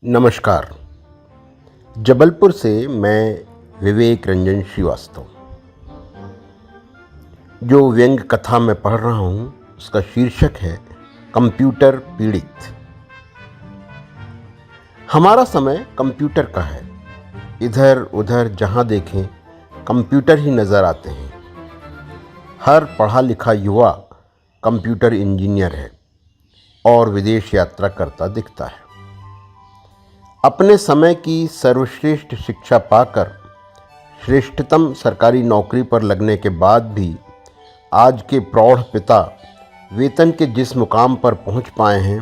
नमस्कार। जबलपुर से मैं विवेक रंजन श्रीवास्तव। जो व्यंग कथा मैं पढ़ रहा हूँ उसका शीर्षक है कंप्यूटर पीड़ित। हमारा समय कंप्यूटर का है। इधर उधर जहाँ देखें कंप्यूटर ही नज़र आते हैं। हर पढ़ा लिखा युवा कंप्यूटर इंजीनियर है और विदेश यात्रा करता दिखता है। अपने समय की सर्वश्रेष्ठ शिक्षा पाकर श्रेष्ठतम सरकारी नौकरी पर लगने के बाद भी आज के प्रौढ़ पिता वेतन के जिस मुकाम पर पहुंच पाए हैं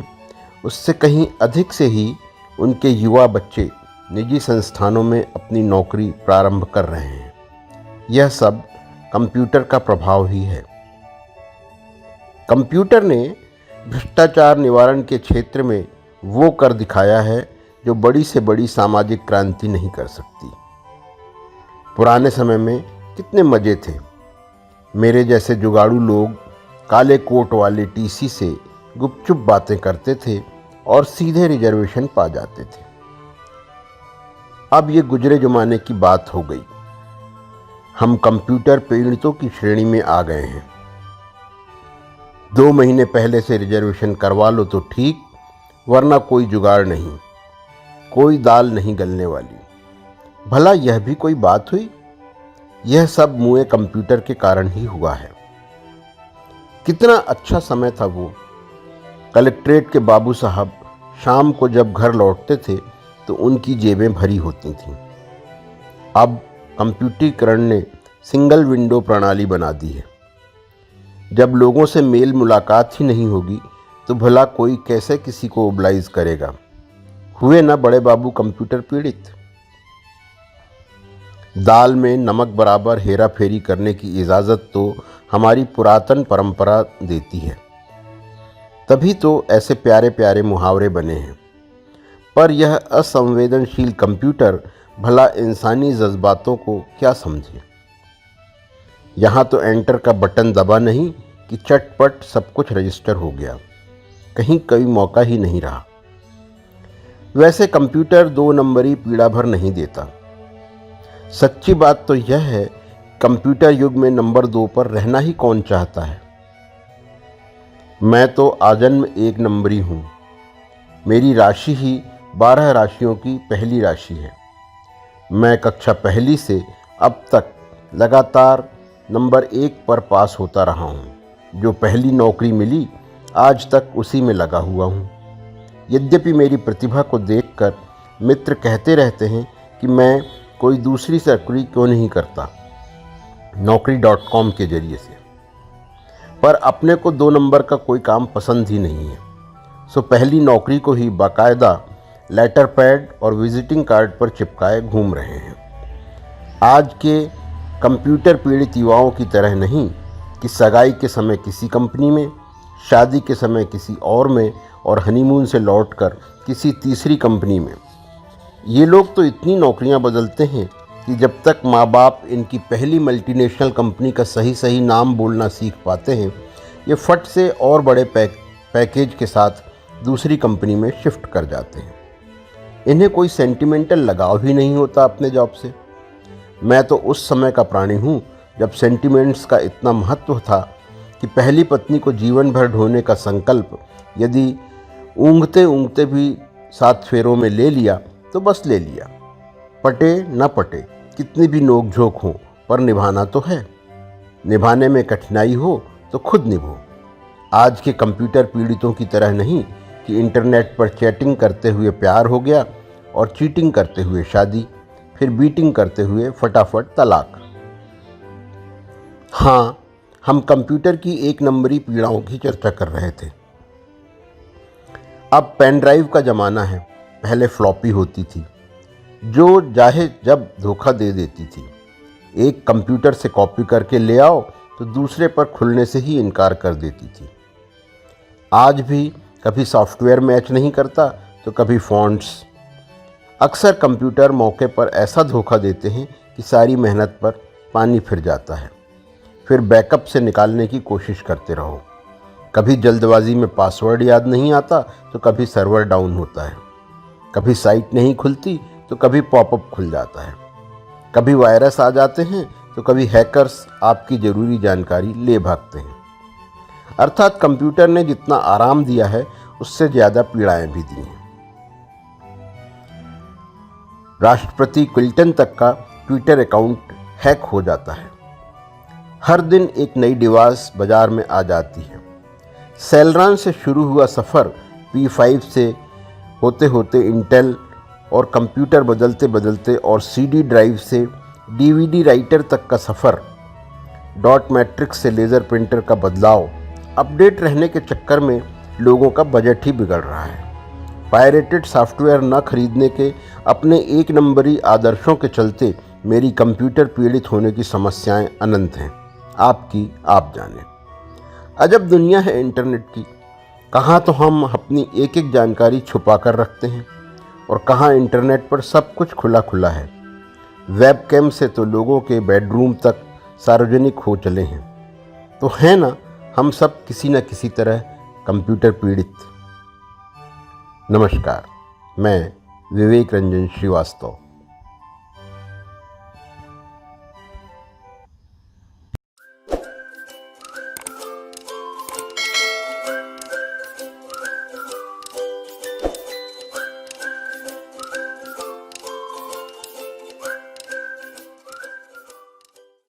उससे कहीं अधिक से ही उनके युवा बच्चे निजी संस्थानों में अपनी नौकरी प्रारंभ कर रहे हैं। यह सब कंप्यूटर का प्रभाव ही है। कंप्यूटर ने भ्रष्टाचार निवारण के क्षेत्र में वो कर दिखाया है जो बड़ी से बड़ी सामाजिक क्रांति नहीं कर सकती। पुराने समय में कितने मज़े थे। मेरे जैसे जुगाड़ू लोग काले कोट वाले टीसी से गुपचुप बातें करते थे और सीधे रिजर्वेशन पा जाते थे। अब ये गुजरे ज़माने की बात हो गई। हम कंप्यूटर पीड़ितों की श्रेणी में आ गए हैं। 2 महीने पहले से रिजर्वेशन करवा लो तो ठीक, वरना कोई जुगाड़ नहीं, कोई दाल नहीं गलने वाली। भला यह भी कोई बात हुई? यह सब मुए कंप्यूटर के कारण ही हुआ है। कितना अच्छा समय था वो। कलेक्ट्रेट के बाबू साहब शाम को जब घर लौटते थे तो उनकी जेबें भरी होती थीं। अब कंप्यूटरीकरण ने सिंगल विंडो प्रणाली बना दी है। जब लोगों से मेल मुलाकात ही नहीं होगी तो भला कोई कैसे किसी को ओबलाइज करेगा। हुए ना बड़े बाबू कंप्यूटर पीड़ित। दाल में नमक बराबर हेरा फेरी करने की इजाज़त तो हमारी पुरातन परंपरा देती है। तभी तो ऐसे प्यारे प्यारे मुहावरे बने हैं। पर यह असंवेदनशील कंप्यूटर भला इंसानी जज्बातों को क्या समझे। यहाँ तो एंटर का बटन दबा नहीं कि चटपट सब कुछ रजिस्टर हो गया। कहीं कोई मौका ही नहीं रहा। वैसे कंप्यूटर 2 नंबरी पीड़ा भर नहीं देता। सच्ची बात तो यह है, कंप्यूटर युग में नंबर 2 पर रहना ही कौन चाहता है। मैं तो आजन्म 1 नंबरी हूँ। मेरी राशि ही 12 राशियों की पहली राशि है। मैं कक्षा पहली से अब तक लगातार नंबर 1 पर पास होता रहा हूँ। जो पहली नौकरी मिली आज तक उसी में लगा हुआ हूँ। यद्यपि मेरी प्रतिभा को देखकर मित्र कहते रहते हैं कि मैं कोई दूसरी नौकरी क्यों नहीं करता Naukri.com के जरिए से, पर अपने को 2 नंबर का कोई काम पसंद ही नहीं है। सो पहली नौकरी को ही बाकायदा लेटर पैड और विजिटिंग कार्ड पर चिपकाए घूम रहे हैं। आज के कंप्यूटर पीड़ित युवाओं की तरह नहीं कि सगाई के समय किसी कंपनी में, शादी के समय किसी और में और हनीमून से लौटकर किसी तीसरी कंपनी में। ये लोग तो इतनी नौकरियां बदलते हैं कि जब तक माँ बाप इनकी पहली मल्टीनेशनल कंपनी का सही नाम बोलना सीख पाते हैं, ये फट से और बड़े पैकेज के साथ दूसरी कंपनी में शिफ्ट कर जाते हैं। इन्हें कोई सेंटिमेंटल लगाव ही नहीं होता अपने जॉब से। मैं तो उस समय का प्राणी हूँ जब सेंटिमेंट्स का इतना महत्व था कि पहली पत्नी को जीवन भर ढोने का संकल्प यदि ऊँघते ऊँघते भी 7 फेरों में ले लिया तो बस ले लिया। पटे न पटे, कितनी भी नोक झोंक हो, पर निभाना तो है। निभाने में कठिनाई हो तो खुद निभो। आज के कंप्यूटर पीड़ितों की तरह नहीं कि इंटरनेट पर चैटिंग करते हुए प्यार हो गया और चीटिंग करते हुए शादी, फिर बीटिंग करते हुए फटाफट तलाक। हाँ, हम कंप्यूटर की 1 नंबरी पीड़ाओं की चर्चा कर रहे थे। अब पेन ड्राइव का ज़माना है। पहले फ्लॉपी होती थी जो चाहे जब धोखा दे देती थी। एक कंप्यूटर से कॉपी करके ले आओ तो दूसरे पर खुलने से ही इनकार कर देती थी। आज भी कभी सॉफ्टवेयर मैच नहीं करता तो कभी फ़ॉन्ट्स। अक्सर कंप्यूटर मौके पर ऐसा धोखा देते हैं कि सारी मेहनत पर पानी फिर जाता है। फिर बैकअप से निकालने की कोशिश करते रहो। कभी जल्दबाजी में पासवर्ड याद नहीं आता तो कभी सर्वर डाउन होता है। कभी साइट नहीं खुलती तो कभी पॉपअप खुल जाता है, कभी वायरस आ जाते हैं तो कभी हैकर्स आपकी ज़रूरी जानकारी ले भागते हैं। अर्थात कंप्यूटर ने जितना आराम दिया है उससे ज़्यादा पीड़ाएं भी दी हैं। राष्ट्रपति क्लिंटन तक का ट्विटर अकाउंट हैक हो जाता है। हर दिन एक नई डिवाइस बाजार में आ जाती है। सेलरॉन से शुरू हुआ सफ़र P5 से होते होते इंटेल और कंप्यूटर बदलते बदलते और CD ड्राइव से DVD राइटर तक का सफ़र, डॉट मैट्रिक्स से लेज़र प्रिंटर का बदलाव, अपडेट रहने के चक्कर में लोगों का बजट ही बिगड़ रहा है। पायरेटेड सॉफ्टवेयर न खरीदने के अपने एक नंबरी आदर्शों के चलते मेरी कंप्यूटर पीड़ित होने की समस्याएं अनंत हैं। आपकी आप जाने। अजब दुनिया है इंटरनेट की। कहाँ तो हम अपनी एक एक जानकारी छुपा कर रखते हैं और कहाँ इंटरनेट पर सब कुछ खुला खुला है। वेबकैम से तो लोगों के बेडरूम तक सार्वजनिक हो चले हैं। तो है ना हम सब किसी न किसी तरह कंप्यूटर पीड़ित। नमस्कार, मैं विवेक रंजन श्रीवास्तव।